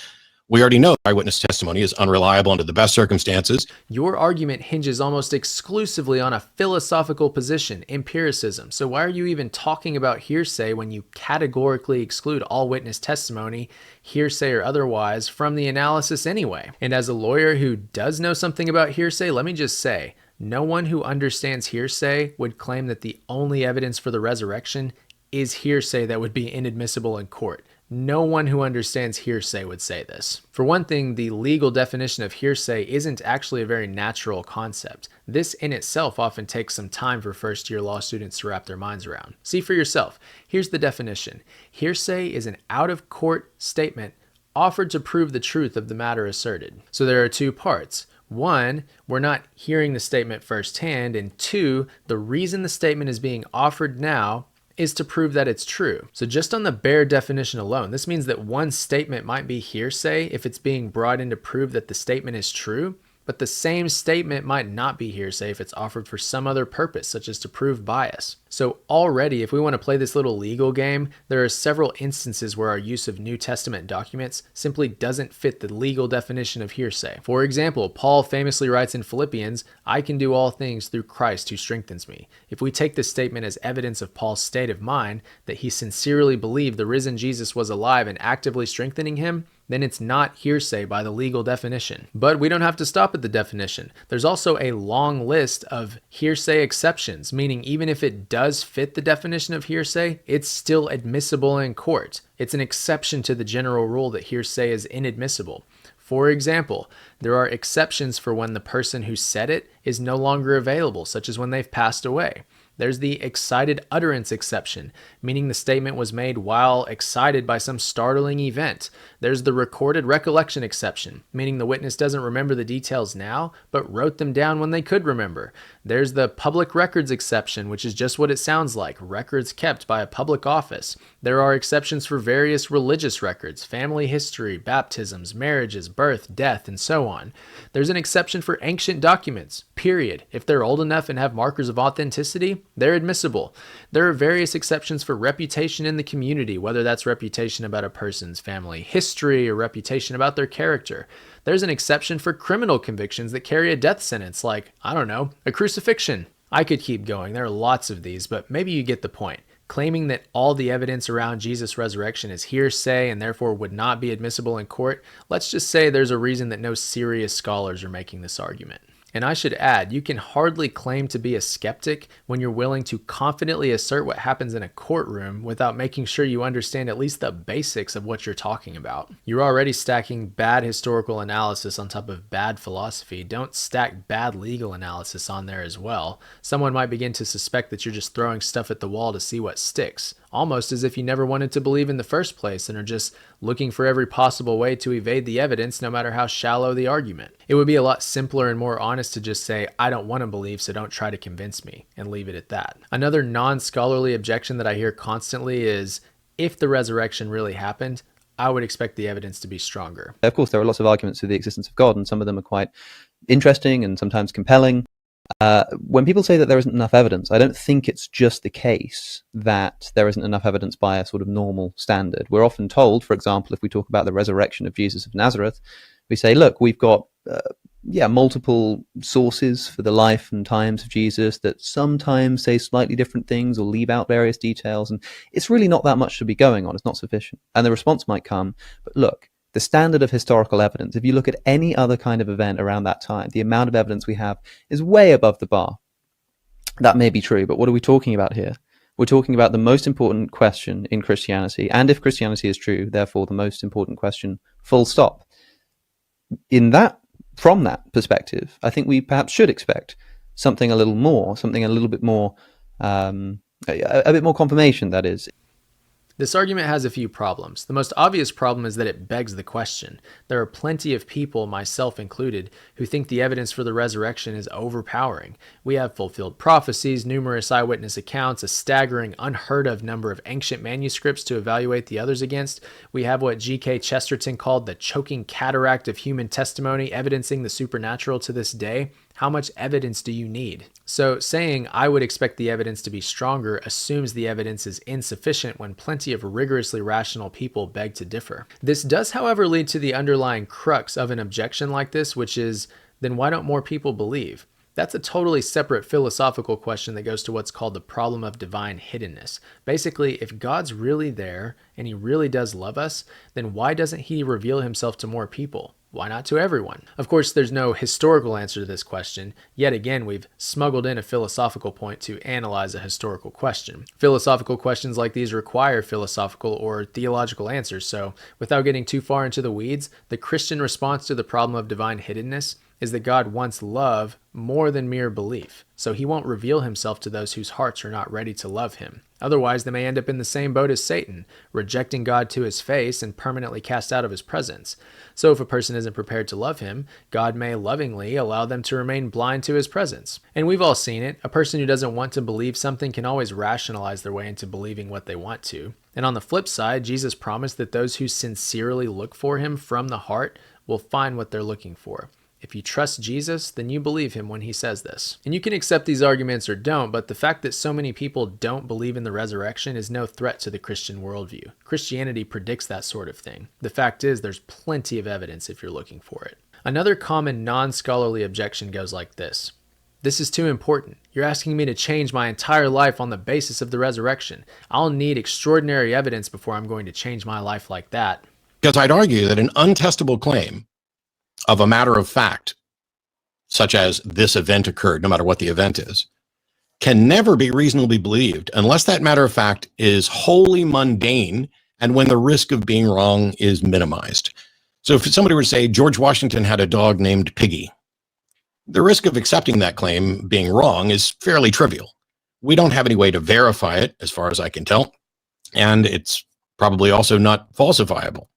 we already know eyewitness testimony is unreliable under the best circumstances. Your argument hinges almost exclusively on a philosophical position, empiricism. So why are you even talking about hearsay when you categorically exclude all witness testimony, hearsay or otherwise, from the analysis anyway? And as a lawyer who does know something about hearsay, let me just say, no one who understands hearsay would claim that the only evidence for the resurrection is hearsay that would be inadmissible in court. No one who understands hearsay would say this. For one thing, the legal definition of hearsay isn't actually a very natural concept. This in itself often takes some time for first-year law students to wrap their minds around. See for yourself. Here's the definition. Hearsay is an out-of-court statement offered to prove the truth of the matter asserted. So there are two parts. One, we're not hearing the statement firsthand, and two, the reason the statement is being offered now is to prove that it's true. So just on the bare definition alone, this means that one statement might be hearsay if it's being brought in to prove that the statement is true, but the same statement might not be hearsay if it's offered for some other purpose, such as to prove bias. So already, if we want to play this little legal game, there are several instances where our use of New Testament documents simply doesn't fit the legal definition of hearsay. For example, Paul famously writes in Philippians, "I can do all things through Christ who strengthens me." If we take this statement as evidence of Paul's state of mind, that he sincerely believed the risen Jesus was alive and actively strengthening him, then it's not hearsay by the legal definition. But we don't have to stop at the definition. There's also a long list of hearsay exceptions, meaning even if it does fit the definition of hearsay, it's still admissible in court. It's an exception to the general rule that hearsay is inadmissible. For example, there are exceptions for when the person who said it is no longer available, such as when they've passed away. There's the excited utterance exception, meaning the statement was made while excited by some startling event. There's the recorded recollection exception, meaning the witness doesn't remember the details now, but wrote them down when they could remember. There's the public records exception, which is just what it sounds like, records kept by a public office. There are exceptions for various religious records, family history, baptisms, marriages, birth, death, and so on. There's an exception for ancient documents, period. If they're old enough and have markers of authenticity, they're admissible. There are various exceptions for reputation in the community, whether that's reputation about a person's family history or reputation about their character. There's an exception for criminal convictions that carry a death sentence, like, I don't know, a crucifixion. I could keep going. There are lots of these, but maybe you get the point. Claiming that all the evidence around Jesus' resurrection is hearsay and therefore would not be admissible in court, let's just say there's a reason that no serious scholars are making this argument. And I should add, you can hardly claim to be a skeptic when you're willing to confidently assert what happens in a courtroom without making sure you understand at least the basics of what you're talking about. You're already stacking bad historical analysis on top of bad philosophy. Don't stack bad legal analysis on there as well. Someone might begin to suspect that you're just throwing stuff at the wall to see what sticks, almost as if you never wanted to believe in the first place and are just looking for every possible way to evade the evidence, no matter how shallow the argument. It would be a lot simpler and more honest to just say, I don't want to believe, so don't try to convince me, and leave it at that. Another non-scholarly objection that I hear constantly is, if the resurrection really happened, I would expect the evidence to be stronger. Of course, there are lots of arguments for the existence of God, and some of them are quite interesting and sometimes compelling. When people say that there isn't enough evidence, I don't think it's just the case that there isn't enough evidence by a sort of normal standard. We're often told, for example, if we talk about the resurrection of Jesus of Nazareth, we say, look, we've got multiple sources for the life and times of Jesus that sometimes say slightly different things or leave out various details, and it's really not that much to be going on. It's not sufficient. And the response might come, but look, the standard of historical evidence, if you look at any other kind of event around that time, the amount of evidence we have is way above the bar. That may be true, but what are we talking about here? We're talking about the most important question in Christianity, and if Christianity is true, therefore the most important question, full stop. From that perspective, I think we perhaps should expect something a little more, something a little bit more, a bit more confirmation, that is. This argument has a few problems. The most obvious problem is that it begs the question. There are plenty of people, myself included, who think the evidence for the resurrection is overpowering. We have fulfilled prophecies, numerous eyewitness accounts, a staggering, unheard of number of ancient manuscripts to evaluate the others against. We have what G.K. Chesterton called the choking cataract of human testimony, evidencing the supernatural to this day. How much evidence do you need? So saying I would expect the evidence to be stronger assumes the evidence is insufficient when plenty of rigorously rational people beg to differ. This does, however, lead to the underlying crux of an objection like this, which is, then why don't more people believe? That's a totally separate philosophical question that goes to what's called the problem of divine hiddenness. Basically, if God's really there and he really does love us, then why doesn't he reveal himself to more people? Why not to everyone? Of course, there's no historical answer to this question. Yet again, we've smuggled in a philosophical point to analyze a historical question. Philosophical questions like these require philosophical or theological answers. So without getting too far into the weeds, the Christian response to the problem of divine hiddenness is that God wants love more than mere belief. So he won't reveal himself to those whose hearts are not ready to love him. Otherwise, they may end up in the same boat as Satan, rejecting God to his face and permanently cast out of his presence. So if a person isn't prepared to love him, God may lovingly allow them to remain blind to his presence. And we've all seen it. A person who doesn't want to believe something can always rationalize their way into believing what they want to. And on the flip side, Jesus promised that those who sincerely look for him from the heart will find what they're looking for. If you trust Jesus, then you believe him when he says this. And you can accept these arguments or don't, but the fact that so many people don't believe in the resurrection is no threat to the Christian worldview. Christianity predicts that sort of thing. The fact is, there's plenty of evidence if you're looking for it. Another common non-scholarly objection goes like this. This is too important. You're asking me to change my entire life on the basis of the resurrection. I'll need extraordinary evidence before I'm going to change my life like that. Because I'd argue that an untestable claim of a matter of fact, such as this event occurred, no matter what the event is, can never be reasonably believed unless that matter of fact is wholly mundane and when the risk of being wrong is minimized. So if somebody were to say George Washington had a dog named Piggy, the risk of accepting that claim being wrong is fairly trivial. We don't have any way to verify it, as far as I can tell, and it's probably also not falsifiable,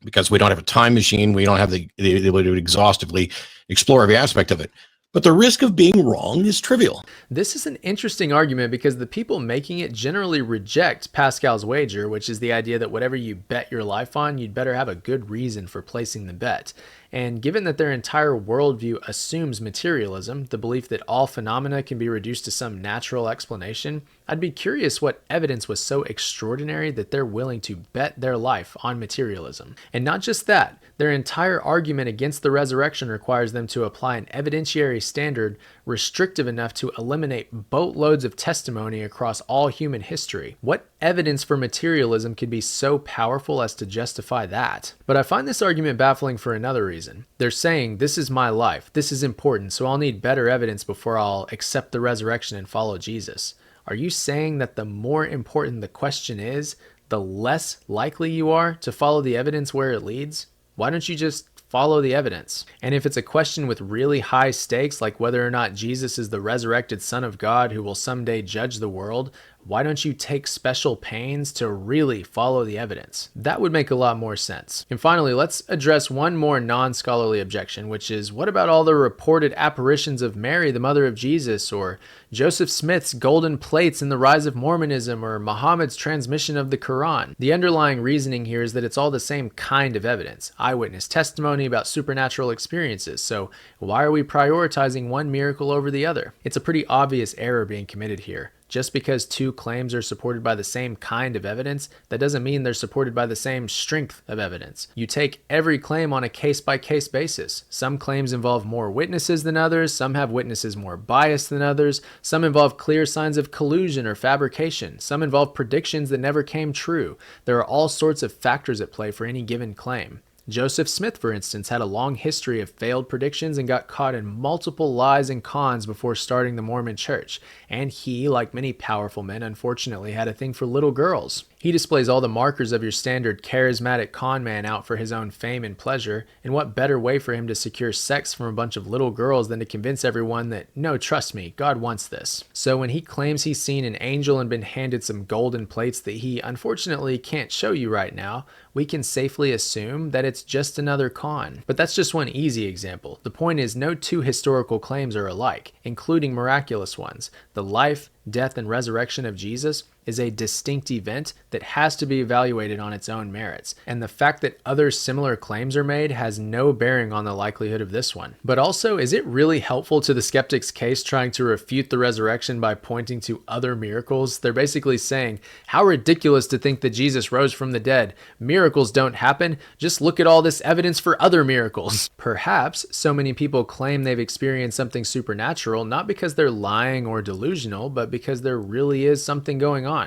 because we don't have a time machine. We don't have the ability to exhaustively explore every aspect of it. But the risk of being wrong is trivial. This is an interesting argument because the people making it generally reject Pascal's wager, which is the idea that whatever you bet your life on, you'd better have a good reason for placing the bet. And given that their entire worldview assumes materialism, the belief that all phenomena can be reduced to some natural explanation, I'd be curious what evidence was so extraordinary that they're willing to bet their life on materialism. And not just that, their entire argument against the resurrection requires them to apply an evidentiary standard restrictive enough to eliminate boatloads of testimony across all human history. What evidence for materialism could be so powerful as to justify that? But I find this argument baffling for another reason. They're saying, this is my life, this is important, so I'll need better evidence before I'll accept the resurrection and follow Jesus. Are you saying that the more important the question is, the less likely you are to follow the evidence where it leads? Why don't you just follow the evidence? And if it's a question with really high stakes, like whether or not Jesus is the resurrected Son of God who will someday judge the world, why don't you take special pains to really follow the evidence? That would make a lot more sense. And finally, let's address one more non-scholarly objection, which is, what about all the reported apparitions of Mary, the mother of Jesus, or Joseph Smith's golden plates in the rise of Mormonism, or Muhammad's transmission of the Quran? The underlying reasoning here is that it's all the same kind of evidence, eyewitness testimony about supernatural experiences, so why are we prioritizing one miracle over the other? It's a pretty obvious error being committed here. Just because two claims are supported by the same kind of evidence, that doesn't mean they're supported by the same strength of evidence. You take every claim on a case-by-case basis. Some claims involve more witnesses than others, some have witnesses more biased than others, some involve clear signs of collusion or fabrication, some involve predictions that never came true. There are all sorts of factors at play for any given claim. Joseph Smith, for instance, had a long history of failed predictions and got caught in multiple lies and cons before starting the Mormon Church. And he, like many powerful men, unfortunately had a thing for little girls. He displays all the markers of your standard charismatic con man out for his own fame and pleasure, and what better way for him to secure sex from a bunch of little girls than to convince everyone that, no, trust me, God wants this. So when he claims he's seen an angel and been handed some golden plates that he unfortunately can't show you right now, we can safely assume that it's just another con. But that's just one easy example. The point is, no two historical claims are alike, including miraculous ones. The life, death, and resurrection of Jesus is a distinct event that has to be evaluated on its own merits, and the fact that other similar claims are made has no bearing on the likelihood of this one. But also, is it really helpful to the skeptic's case trying to refute the resurrection by pointing to other miracles? They're basically saying, how ridiculous to think that Jesus rose from the dead. Miracles don't happen. Just look at all this evidence for other miracles. Perhaps so many people claim they've experienced something supernatural, not because they're lying or delusional, but because there really is something going on.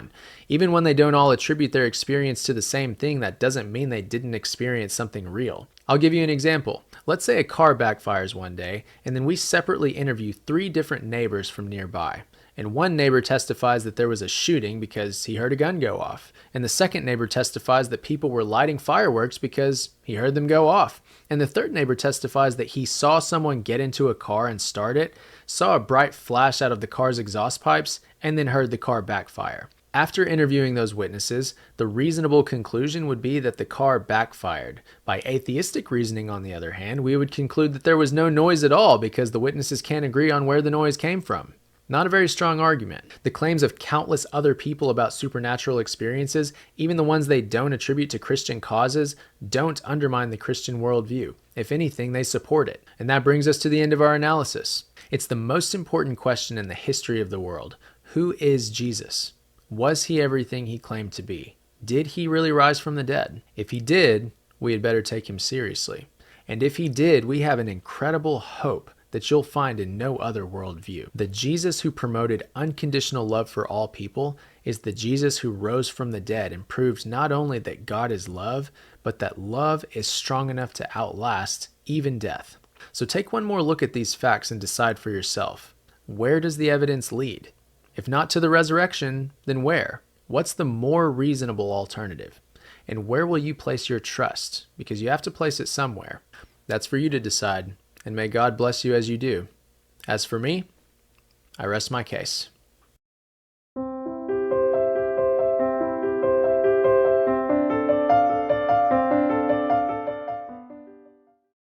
Even when they don't all attribute their experience to the same thing, that doesn't mean they didn't experience something real. I'll give you an example. Let's say a car backfires one day, and then we separately interview 3 different neighbors from nearby. And one neighbor testifies that there was a shooting because he heard a gun go off. And the second neighbor testifies that people were lighting fireworks because he heard them go off. And the third neighbor testifies that he saw someone get into a car and start it, saw a bright flash out of the car's exhaust pipes, and then heard the car backfire. After interviewing those witnesses, the reasonable conclusion would be that the car backfired. By atheistic reasoning, on the other hand, we would conclude that there was no noise at all because the witnesses can't agree on where the noise came from. Not a very strong argument. The claims of countless other people about supernatural experiences, even the ones they don't attribute to Christian causes, don't undermine the Christian worldview. If anything, they support it. And that brings us to the end of our analysis. It's the most important question in the history of the world. Who is Jesus? Was he everything he claimed to be? Did he really rise from the dead? If he did, we had better take him seriously. And if he did, we have an incredible hope that you'll find in no other worldview. The Jesus who promoted unconditional love for all people is the Jesus who rose from the dead and proved not only that God is love, but that love is strong enough to outlast even death. So take one more look at these facts and decide for yourself. Where does the evidence lead? If not to the resurrection, then where? What's the more reasonable alternative? And where will you place your trust? Because you have to place it somewhere. That's for you to decide, and may God bless you as you do. As for me, I rest my case.